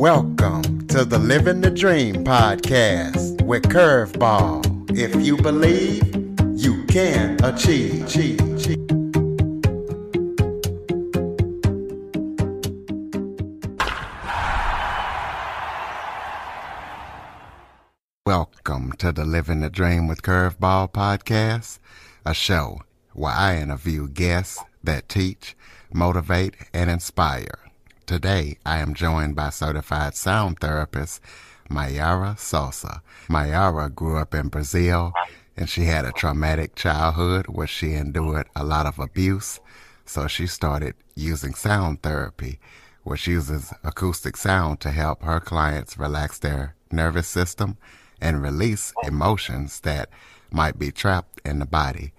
Welcome to the Living the Dream podcast with Curveball. If you believe, you can achieve. Welcome to the Living the Dream with Curveball podcast, a show where I interview guests that teach, motivate, and inspire. Today, I am joined by certified sound therapist Mayara Souza. Mayara grew up in Brazil, and she had a traumatic childhood where she endured a lot of abuse, so she started using sound therapy, which uses acoustic sound to help her clients relax their nervous system and release emotions that might be trapped in the body.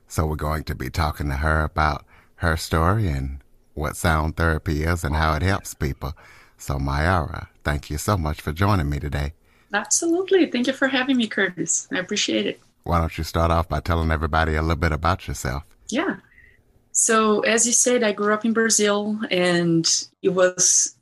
So we're going to be talking to her about her story and what sound therapy is and how it helps people. So Mayara, thank you so much for joining me today. Absolutely. Thank you for having me, Curtis. I appreciate it. Why don't you start off by telling everybody a little bit about yourself? Yeah. So as you said, I grew up in Brazil and it was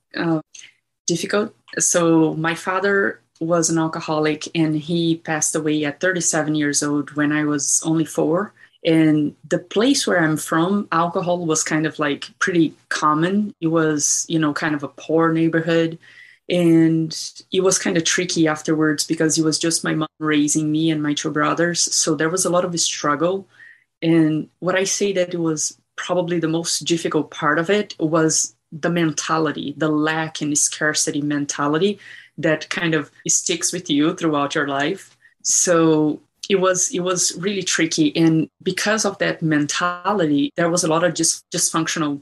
difficult. So my father was an alcoholic and he passed away at 37 years old when I was only 4. And the place where I'm from, alcohol was kind of like pretty common. It was, kind of a poor neighborhood. And it was kind of tricky afterwards because it was just my mom raising me and my 2 brothers. So there was a lot of struggle. And what I say that it was probably the most difficult part of it was the mentality, the lack and scarcity mentality that kind of sticks with you throughout your life. So it was really tricky. And because of that mentality, there was a lot of dysfunctional,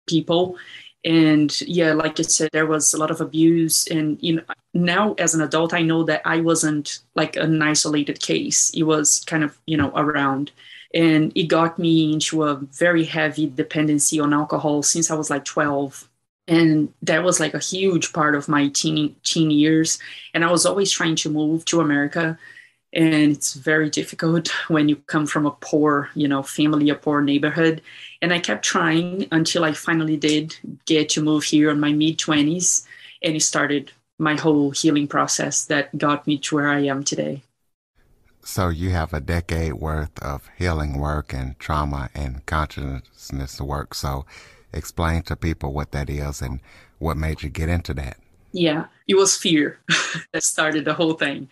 people. And yeah, like you said, there was a lot of abuse. And, now as an adult, I know that I wasn't like an isolated case. It was kind of, around. And it got me into a very heavy dependency on alcohol since I was like 12. And that was like a huge part of my teen years. And I was always trying to move to America. And it's very difficult when you come from a poor, family, a poor neighborhood. And I kept trying until I finally did get to move here in my mid-20s. And it started my whole healing process that got me to where I am today. So you have a decade worth of healing work and trauma and consciousness work. So explain to people what that is and what made you get into that. Yeah, it was fear that started the whole thing.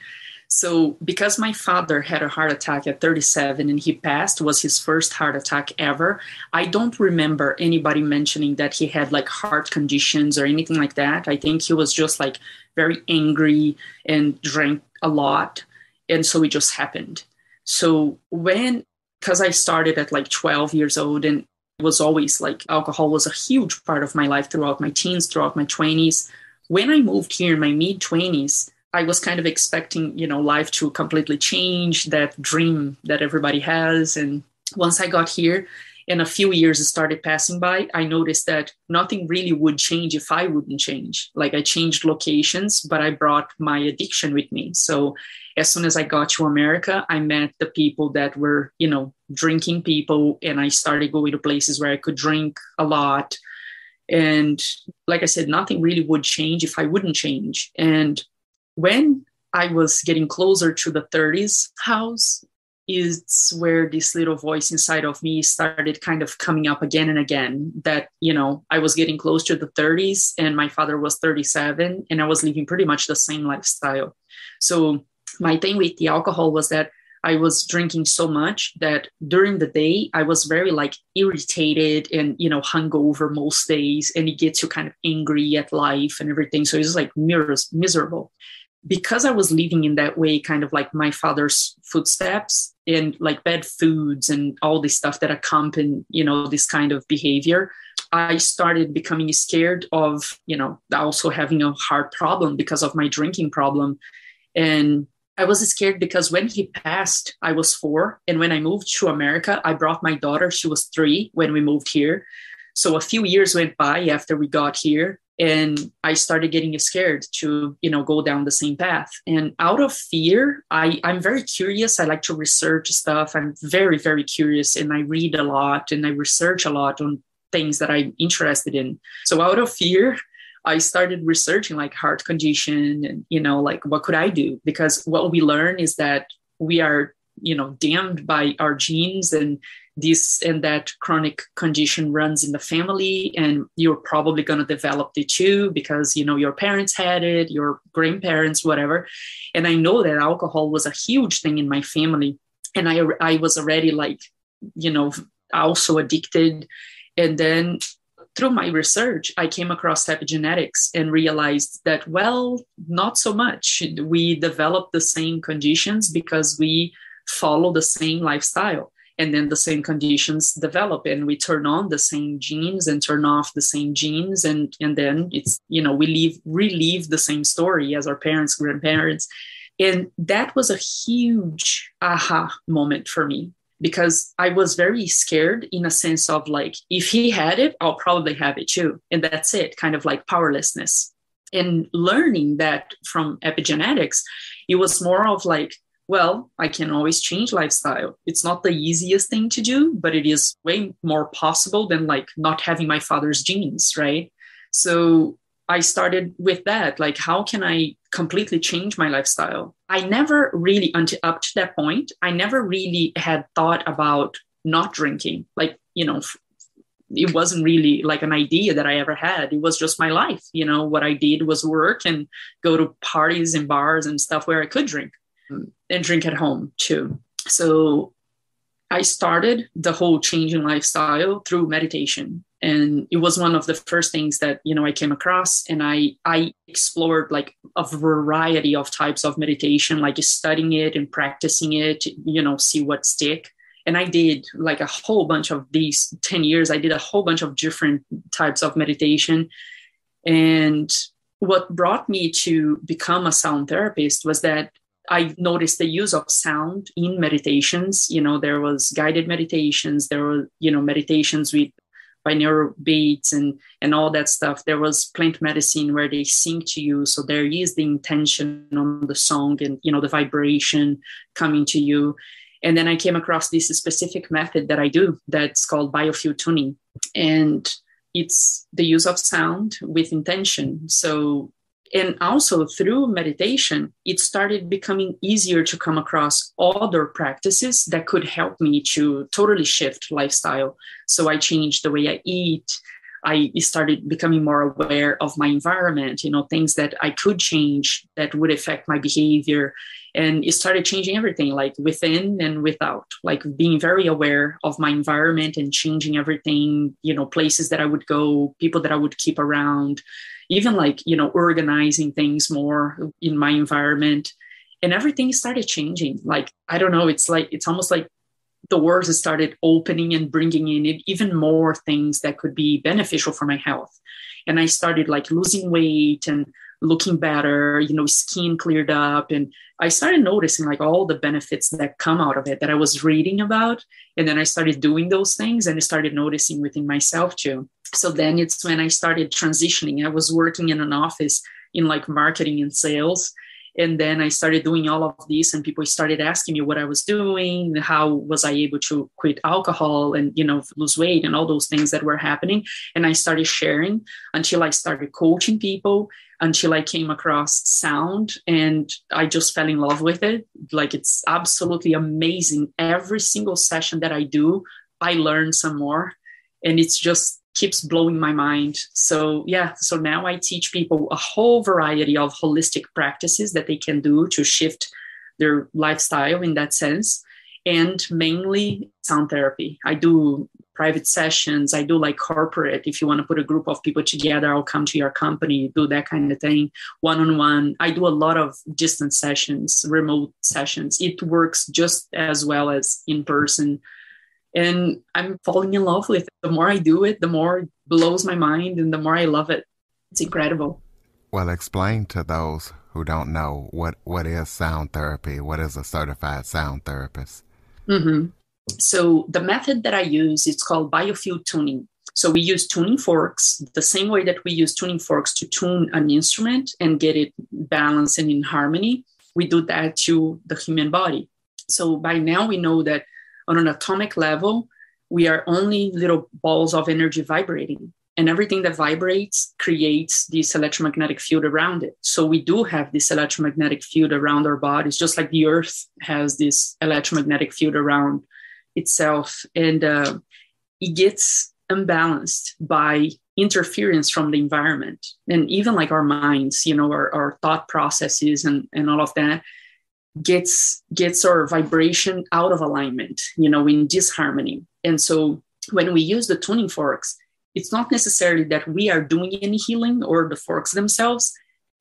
So because my father had a heart attack at 37 and he passed, was his first heart attack ever. I don't remember anybody mentioning that he had like heart conditions or anything like that. I think he was just like very angry and drank a lot. And so it just happened. So because I started at like 12 years old and it was always like alcohol was a huge part of my life throughout my teens, throughout my 20s. When I moved here in my mid-20s, I was kind of expecting, life to completely change, that dream that everybody has. And once I got here and a few years started passing by, I noticed that nothing really would change if I wouldn't change. Like I changed locations, but I brought my addiction with me. So as soon as I got to America, I met the people that were, drinking people. And I started going to places where I could drink a lot. And like I said, nothing really would change if I wouldn't change. And when I was getting closer to the 30s house, is where this little voice inside of me started kind of coming up again and again that, I was getting close to the 30s and my father was 37 and I was living pretty much the same lifestyle. So my thing with the alcohol was that I was drinking so much that during the day, I was very like irritated and, hungover most days. And it gets you kind of angry at life and everything. So it was like miserable. Because I was living in that way, kind of like my father's footsteps and like bad foods and all this stuff that accompany, this kind of behavior, I started becoming scared of, also having a heart problem because of my drinking problem. And I was scared because when he passed, I was 4. And when I moved to America, I brought my daughter. She was 3 when we moved here. So a few years went by after we got here. And I started getting scared to, go down the same path. And out of fear, I'm very curious. I like to research stuff. I'm very, very curious. And I read a lot and I research a lot on things that I'm interested in. So out of fear, I started researching like heart condition and, like what could I do? Because what we learn is that we are, damned by our genes, and this and that chronic condition runs in the family, and you're probably going to develop it too because, your parents had it, your grandparents, whatever. And I know that alcohol was a huge thing in my family. And I was already like, also addicted. And then through my research, I came across epigenetics and realized that, well, not so much. We develop the same conditions because we follow the same lifestyle. And then the same conditions develop, and we turn on the same genes and turn off the same genes. And then it's, we relive the same story as our parents, grandparents. And that was a huge aha moment for me, because I was very scared in a sense of like, if he had it, I'll probably have it too. And that's it, kind of like powerlessness. And learning that from epigenetics, it was more of like, well, I can always change lifestyle. It's not the easiest thing to do, but it is way more possible than like not having my father's genes, right? So I started with that, like, how can I completely change my lifestyle? I never really, until up to that point, I never really had thought about not drinking. Like, it wasn't really like an idea that I ever had. It was just my life. What I did was work and go to parties and bars and stuff where I could drink and drink at home too. So I started the whole changing lifestyle through meditation. And it was one of the first things that, I came across. And I explored like a variety of types of meditation, like studying it and practicing it, see what stick. And I did like a whole bunch of these 10 years. I did a whole bunch of different types of meditation. And what brought me to become a sound therapist was that I noticed the use of sound in meditations. There was guided meditations, there were, meditations with binaural beats and all that stuff. There was plant medicine where they sing to you. So there is the intention on the song and, the vibration coming to you. And then I came across this specific method that I do that's called biofield tuning. And it's the use of sound with intention. So, and also through meditation, it started becoming easier to come across other practices that could help me to totally shift lifestyle. So I changed the way I eat. I started becoming more aware of my environment, things that I could change that would affect my behavior. And it started changing everything, like within and without, like being very aware of my environment and changing everything, places that I would go, people that I would keep around, even like, organizing things more in my environment. And everything started changing. Like, I don't know, it's almost like the words started opening and bringing in it, even more things that could be beneficial for my health. And I started like losing weight and looking better, skin cleared up. And I started noticing like all the benefits that come out of it that I was reading about. And then I started doing those things and I started noticing within myself too. So then it's when I started transitioning. I was working in an office in like marketing and sales. And then I started doing all of this and people started asking me what I was doing, how was I able to quit alcohol and, lose weight and all those things that were happening. And I started sharing until I started coaching people, until I came across sound and I just fell in love with it. Like, it's absolutely amazing. Every single session that I do, I learn some more and it's just keeps blowing my mind. So now I teach people a whole variety of holistic practices that they can do to shift their lifestyle in that sense. And mainly sound therapy. I do private sessions. I do like corporate. If you want to put a group of people together, I'll come to your company, do that kind of thing. One-on-one. I do a lot of distance sessions, remote sessions. It works just as well as in person. And I'm falling in love with it. The more I do it, the more it blows my mind and the more I love it. It's incredible. Well, explain to those who don't know what is sound therapy. What is a certified sound therapist? Mm-hmm. So the method that I use, it's called biofield tuning. So we use tuning forks, the same way that we use tuning forks to tune an instrument and get it balanced and in harmony. We do that to the human body. So by now we know that on an atomic level, we are only little balls of energy vibrating. And everything that vibrates creates this electromagnetic field around it. So we do have this electromagnetic field around our bodies, just like the earth has this electromagnetic field around itself. And it gets unbalanced by interference from the environment. And even like our minds, our thought processes and all of that gets our vibration out of alignment, in disharmony. And so when we use the tuning forks, it's not necessarily that we are doing any healing or the forks themselves,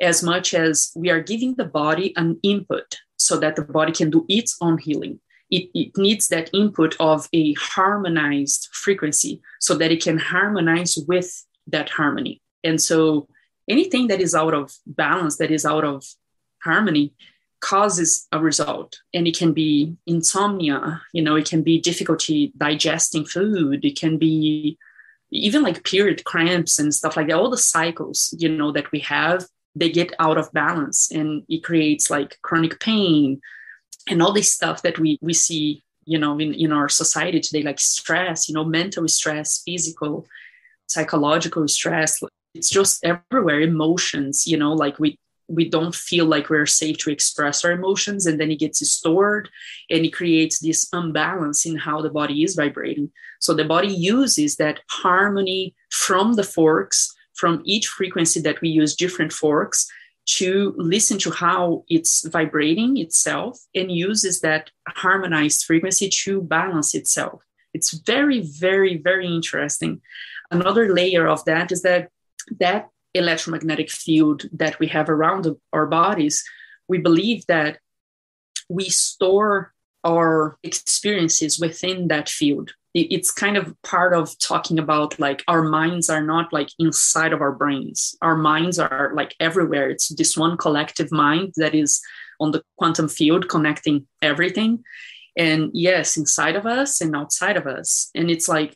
as much as we are giving the body an input so that the body can do its own healing. It needs that input of a harmonized frequency so that it can harmonize with that harmony. And so anything that is out of balance, that is out of harmony, causes a result. And it can be insomnia, it can be difficulty digesting food, it can be even like period cramps and stuff like that. All the cycles, that we have, they get out of balance, and it creates like chronic pain and all this stuff that we see, in our society today, like stress, mental stress, physical, psychological stress. It's just everywhere. Emotions, like we don't feel like we're safe to express our emotions, and then it gets stored, and it creates this unbalance in how the body is vibrating. So the body uses that harmony from the forks, from each frequency that we use different forks, to listen to how it's vibrating itself, and uses that harmonized frequency to balance itself. It's very, very, very interesting. Another layer of that is that electromagnetic field that we have around our bodies, we believe that we store our experiences within that field. It's kind of part of talking about like our minds are not like inside of our brains. Our minds are like everywhere. It's this one collective mind that is on the quantum field connecting everything. And yes, inside of us and outside of us. And it's like,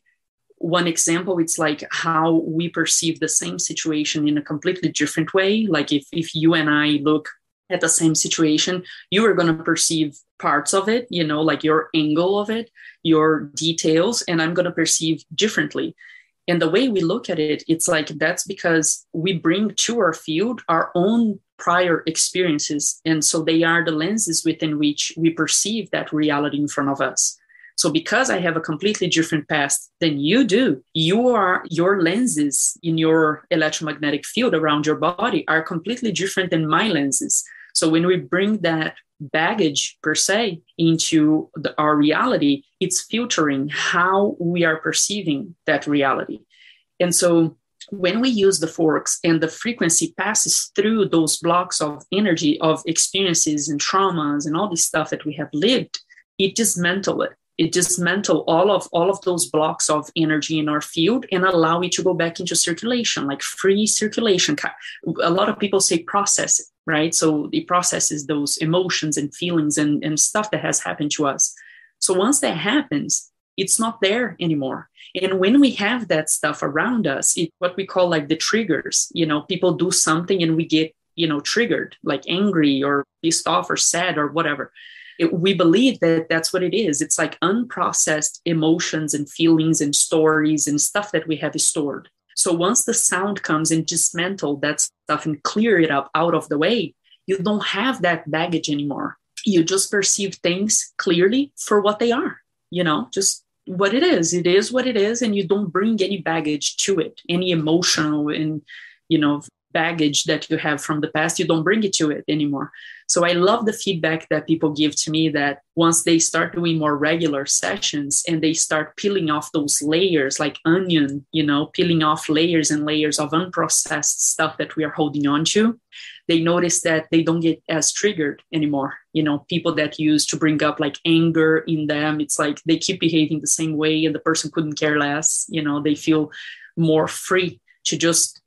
one example, it's like how we perceive the same situation in a completely different way. Like if you and I look at the same situation, you are going to perceive parts of it, like your angle of it, your details, and I'm going to perceive differently. And the way we look at it, it's like that's because we bring to our field our own prior experiences. And so they are the lenses within which we perceive that reality in front of us. So because I have a completely different past than you do, your lenses in your electromagnetic field around your body are completely different than my lenses. So when we bring that baggage per se into our reality, it's filtering how we are perceiving that reality. And so when we use the forks and the frequency passes through those blocks of energy, of experiences and traumas and all this stuff that we have lived, it dismantles it. It dismantle all of those blocks of energy in our field and allow it to go back into circulation, like free circulation. A lot of people say process it, right? So it processes those emotions and feelings and stuff that has happened to us. So once that happens, it's not there anymore. And when we have that stuff around us, it's what we call like the triggers. People do something and we get, triggered, like angry or pissed off or sad or whatever. We believe that that's what it is. It's like unprocessed emotions and feelings and stories and stuff that we have stored. So once the sound comes and dismantle that stuff and clear it up out of the way, you don't have that baggage anymore. You just perceive things clearly for what they are, just what it is. It is what it is. And you don't bring any baggage to it, any emotional and, baggage that you have from the past. You don't bring it to it anymore. So I love the feedback that people give to me that once they start doing more regular sessions and they start peeling off those layers like onion, peeling off layers and layers of unprocessed stuff that we are holding on to, they notice that they don't get as triggered anymore. People that used to bring up like anger in them, it's like they keep behaving the same way and the person couldn't care less. They feel more free to just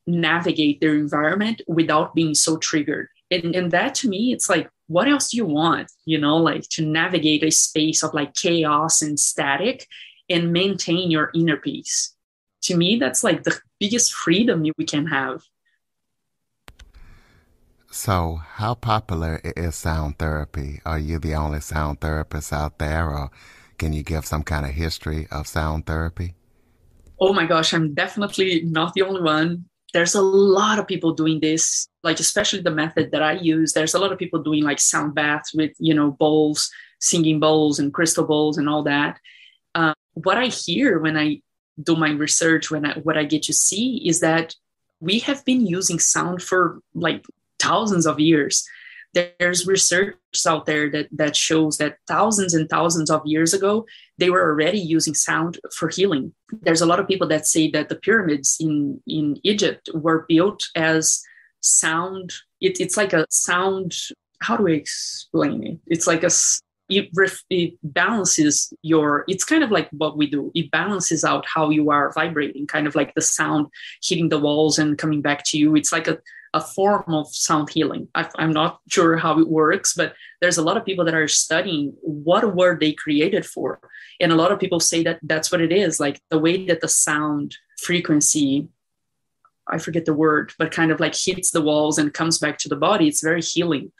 navigate their environment without being so triggered. And that to me, it's like, what else do you want? Like to navigate a space of like chaos and static and maintain your inner peace. To me, that's like the biggest freedom we can have. So how popular is sound therapy? Are you the only sound therapist out there, or can you give some kind of history of sound therapy? Oh my gosh, I'm definitely not the only one. There's a lot of people doing this, like especially the method that I use. There's a lot of people doing like sound baths with, bowls, singing bowls and crystal bowls and all that. What I hear when I do my research, what I get to see is that we have been using sound for like thousands of years. There's research out there that shows that thousands and thousands of years ago, they were already using sound for healing. There's a lot of people that say that the pyramids in Egypt were built as sound. It's like a sound. How do I explain it? It's like it balances it's kind of like what we do. It balances out how you are vibrating, kind of like the sound hitting the walls and coming back to you. It's like a form of sound healing. I'm not sure how it works, but there's a lot of people that are studying what were they created for. And a lot of people say that that's what it is, like the way that the sound frequency, I forget the word, but kind of like hits the walls and comes back to the body. It's very healing.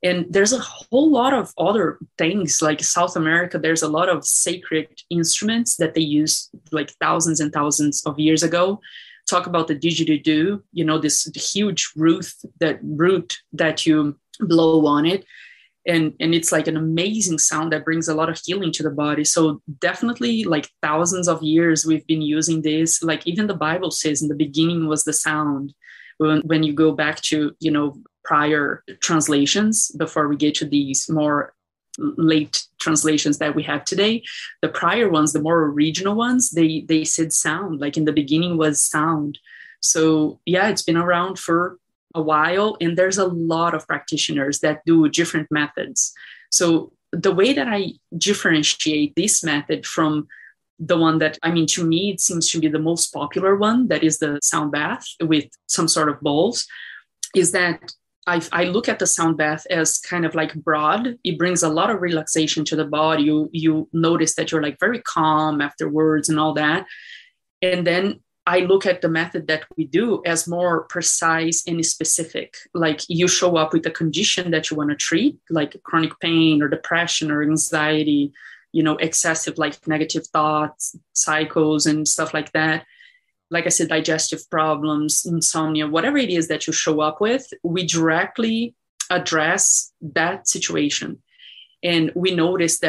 And there's a whole lot of other things, like South America, there's a lot of sacred instruments that they used like thousands and thousands of years ago. Talk about the didgeridoo, this huge root that you blow on it. And it's like an amazing sound that brings a lot of healing to the body. So definitely like thousands of years we've been using this. Like even the Bible says in the beginning was the sound. When you go back to, prior translations before we get to these more late translations that we have today, the prior ones, the more original ones, they said sound, like in the beginning was sound. So yeah, it's been around for a while, and there's a lot of practitioners that do different methods. So the way that I differentiate this method from the one that, to me, it seems to be the most popular one, that is the sound bath with some sort of bowls, is that I look at the sound bath as kind of like broad. It brings a lot of relaxation to the body. You notice that you're like very calm afterwards and all that. And then I look at the method that we do as more precise and specific. Like you show up with a condition that you want to treat, like chronic pain or depression or anxiety, excessive like negative thoughts, cycles and stuff like that. Like I said, digestive problems, insomnia, whatever it is that you show up with, we directly address that situation. And we notice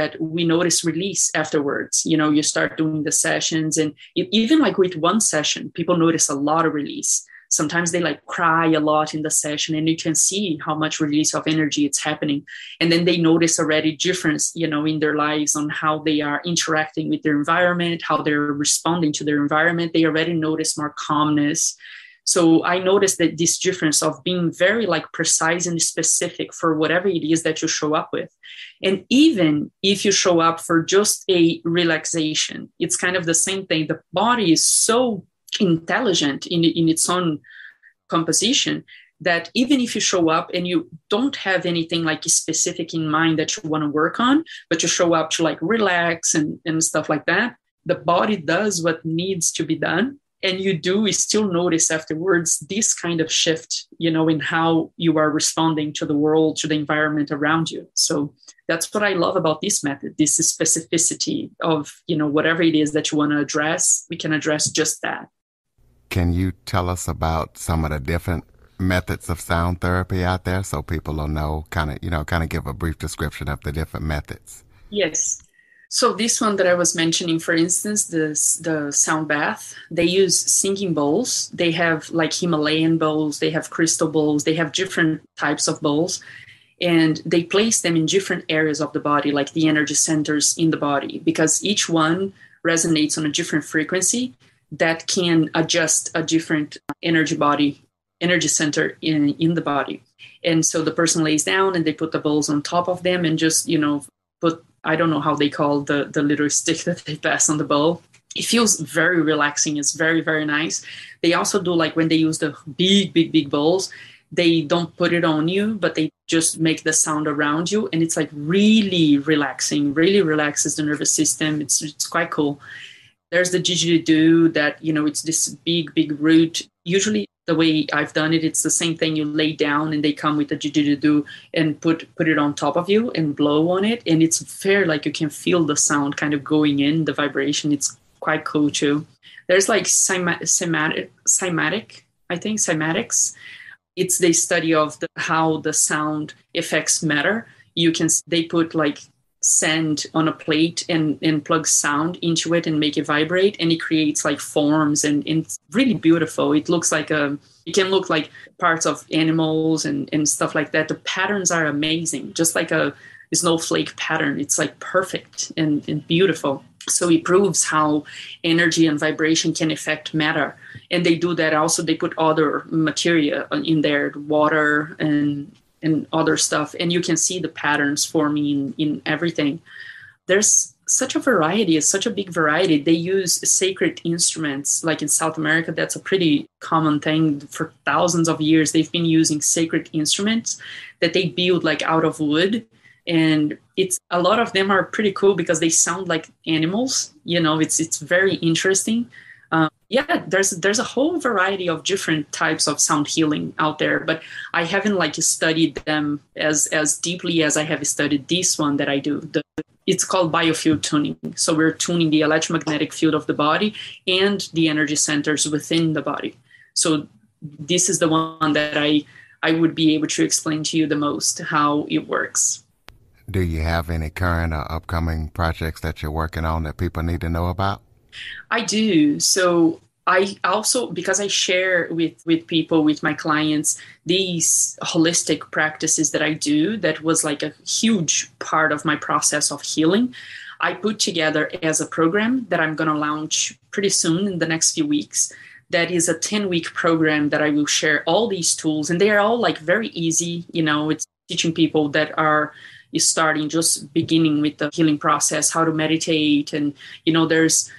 release afterwards. You start doing the sessions, and even like with one session, people notice a lot of release. Sometimes they like cry a lot in the session, and you can see how much release of energy it's happening. And then they notice already difference, in their lives on how they are interacting with their environment, how they're responding to their environment. They already notice more calmness. So I noticed that this difference of being very like precise and specific for whatever it is that you show up with. And even if you show up for just a relaxation, it's kind of the same thing. The body is so intelligent in its own composition that even if you show up and you don't have anything like specific in mind that you want to work on, but you show up to like relax and stuff like that, the body does what needs to be done. And you still notice afterwards this kind of shift, in how you are responding to the world, to the environment around you. So that's what I love about this method, this specificity of, whatever it is that you want to address, we can address just that. Can you tell us about some of the different methods of sound therapy out there so people will know, kind of give a brief description of the different methods? Yes. So this one that I was mentioning, for instance, the sound bath, they use singing bowls. They have like Himalayan bowls, they have crystal bowls, they have different types of bowls, and they place them in different areas of the body, like the energy centers in the body, because each one resonates on a different frequency that can adjust a different energy center in the body. And so the person lays down and they put the bowls on top of them and just, put, I don't know how they call the little stick that they pass on the bowl. It feels very relaxing. It's very, very nice. They also do, like when they use the big bowls, they don't put it on you, but they just make the sound around you. And it's like really relaxing, really relaxes the nervous system. It's quite cool. There's the didgeridoo that, it's this big root. Usually the way I've done it, it's the same thing. You lay down and they come with the didgeridoo and put it on top of you and blow on it. And it's fair, like you can feel the sound kind of going in, the vibration. It's quite cool too. There's like I think cymatics. It's the study of how the sound affects matter. They put like sand on a plate and plug sound into it and make it vibrate, and it creates like forms, and it's really beautiful. It can look like parts of animals and stuff like that. The patterns are amazing, just like a snowflake pattern. It's like perfect and beautiful. So it proves how energy and vibration can affect matter. And they do that also. They put other material in there, water and other stuff. And you can see the patterns forming in everything. There's such a variety. It's such a big variety. They use sacred instruments. Like in South America, that's a pretty common thing. For thousands of years, they've been using sacred instruments that they build like out of wood. And a lot of them are pretty cool because they sound like animals. It's very interesting. There's a whole variety of different types of sound healing out there, but I haven't like studied them as deeply as I have studied this one that I do. It's called biofield tuning. So we're tuning the electromagnetic field of the body and the energy centers within the body. So this is the one that I would be able to explain to you the most how it works. Do you have any current or upcoming projects that you're working on that people need to know about? I do. So I also, because I share with people, with my clients, these holistic practices that I do, that was like a huge part of my process of healing. I put together as a program that I'm going to launch pretty soon in the next few weeks. That is a 10-week program that I will share all these tools, and they are all like very easy. It's teaching people that are starting, just beginning with the healing process, how to meditate. And, there's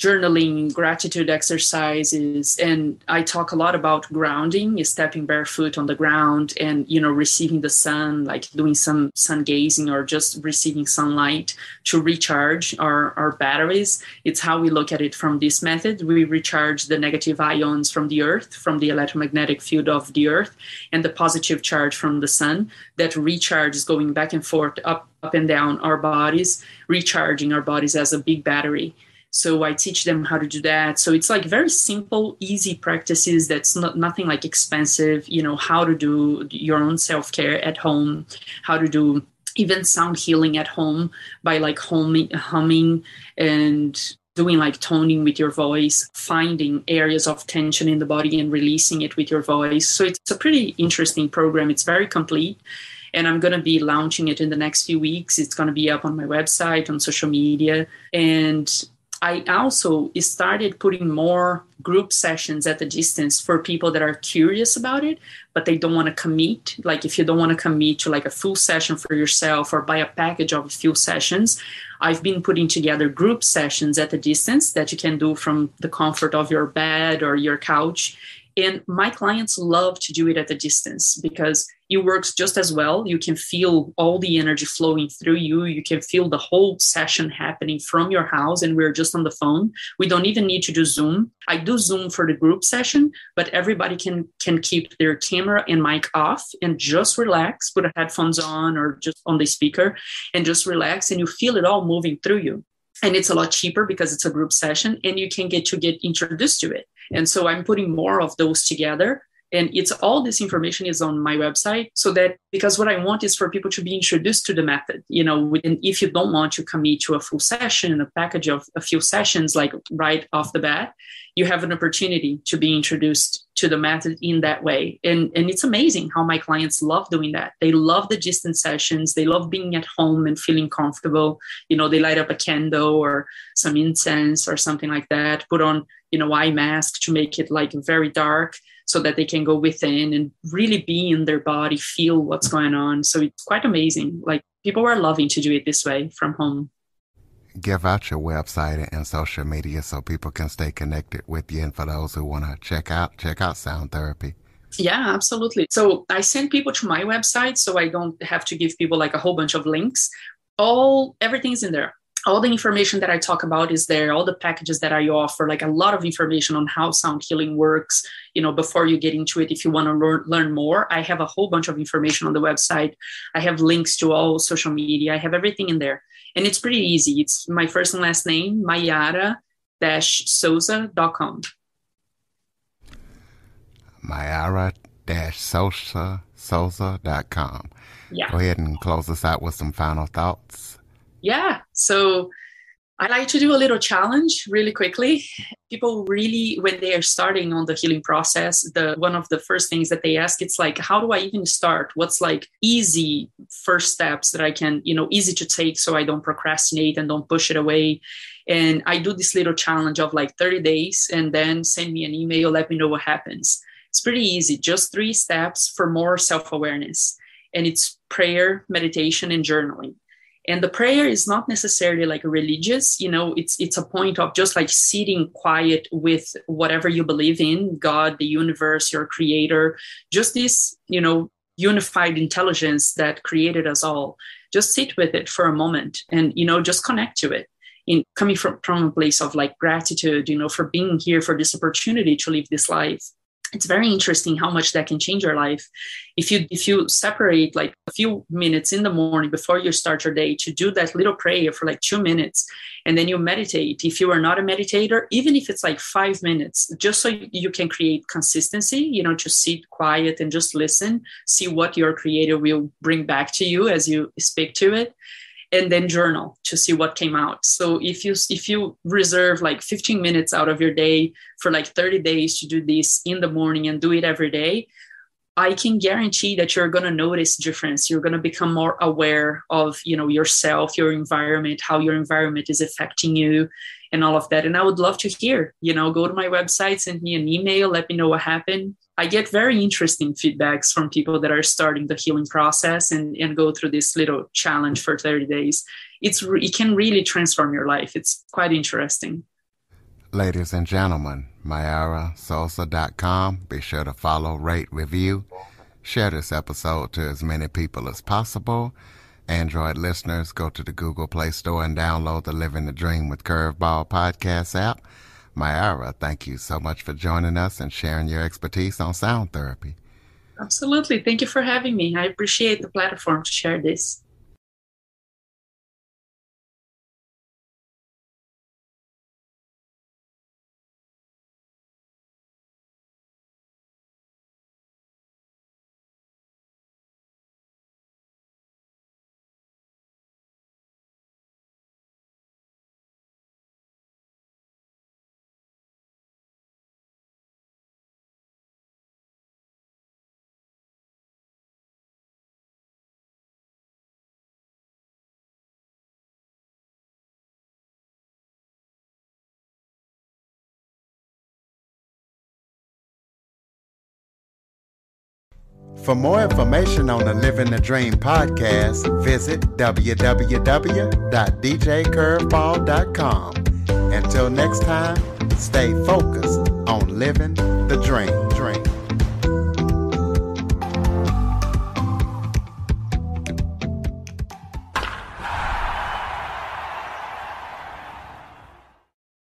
journaling, gratitude exercises. And I talk a lot about grounding, stepping barefoot on the ground and, receiving the sun, like doing some sun gazing or just receiving sunlight to recharge our batteries. It's how we look at it from this method. We recharge the negative ions from the earth, from the electromagnetic field of the earth, and the positive charge from the sun. That recharge is going back and forth, up and down our bodies, recharging our bodies as a big battery. So I teach them how to do that. So it's like very simple, easy practices. That's nothing like expensive, how to do your own self-care at home, how to do even sound healing at home by like humming and doing like toning with your voice, finding areas of tension in the body and releasing it with your voice. So it's a pretty interesting program. It's very complete. And I'm going to be launching it in the next few weeks. It's going to be up on my website, on social media. And I also started putting more group sessions at a distance for people that are curious about it, but they don't want to commit. Like if you don't want to commit to like a full session for yourself or buy a package of a few sessions, I've been putting together group sessions at a distance that you can do from the comfort of your bed or your couch. And my clients love to do it at a distance because it works just as well. You can feel all the energy flowing through you. You can feel the whole session happening from your house, and we're just on the phone. We don't even need to do Zoom. I do Zoom for the group session, but everybody can keep their camera and mic off and just relax, put headphones on or just on the speaker and just relax, and you feel it all moving through you. And it's a lot cheaper because it's a group session and you can get introduced to it. And so I'm putting more of those together. And it's all this information is on my website, so that because what I want is for people to be introduced to the method, and if you don't want to commit to a full session, a package of a few sessions, like right off the bat, you have an opportunity to be introduced to the method in that way. And it's amazing how my clients love doing that. They love the distance sessions. They love being at home and feeling comfortable. They light up a candle or some incense or something like that, put on, eye mask to make it like very dark, so that they can go within and really be in their body, feel what's going on. So it's quite amazing. Like people are loving to do it this way from home. Give out your website and social media so people can stay connected with you, and for those who want to check out sound therapy. Yeah, absolutely. So I send people to my website so I don't have to give people like a whole bunch of links. Everything's in there. All the information that I talk about is there, all the packages that I offer, like a lot of information on how sound healing works, before you get into it. If you want to learn more, I have a whole bunch of information on the website. I have links to all social media. I have everything in there. And it's pretty easy. It's my first and last name, Mayara, Mayara-Souza.com. Mayara-Souza.com. Yeah. Go ahead and close us out with some final thoughts. Yeah. So I like to do a little challenge really quickly. People really, when they are starting on the healing process, one of the first things that they ask, it's like, how do I even start? What's like easy first steps that I can, easy to take so I don't procrastinate and don't push it away. And I do this little challenge of like 30 days and then send me an email, let me know what happens. It's pretty easy, just 3 steps for more self-awareness. And it's prayer, meditation, and journaling. And the prayer is not necessarily like religious, it's a point of just like sitting quiet with whatever you believe in, God, the universe, your creator, just this, unified intelligence that created us all. Just sit with it for a moment and, just connect to it. Coming from a place of like gratitude, for being here, for this opportunity to live this life. It's very interesting how much that can change your life. If you separate like a few minutes in the morning before you start your day to do that little prayer for like 2 minutes, and then you meditate. If you are not a meditator, even if it's like 5 minutes, just so you can create consistency, to sit quiet and just listen, see what your creator will bring back to you as you speak to it. And then journal to see what came out. So if you reserve like 15 minutes out of your day for like 30 days to do this in the morning and do it every day, I can guarantee that you're going to notice difference. You're going to become more aware of, yourself, your environment, how your environment is affecting you and all of that. And I would love to hear, go to my website, send me an email, let me know what happened. I get very interesting feedbacks from people that are starting the healing process and go through this little challenge for 30 days. It can really transform your life. It's quite interesting. Ladies and gentlemen, MayaraSouza.com. Be sure to follow, rate, review, share this episode to as many people as possible. Android listeners, go to the Google Play Store and download the Living the Dream with Curveball podcast app. Mayara, thank you so much for joining us and sharing your expertise on sound therapy. Absolutely. Thank you for having me. I appreciate the platform to share this. For more information on the Living the Dream podcast, visit www.djcurveball.com. Until next time, stay focused on living the dream.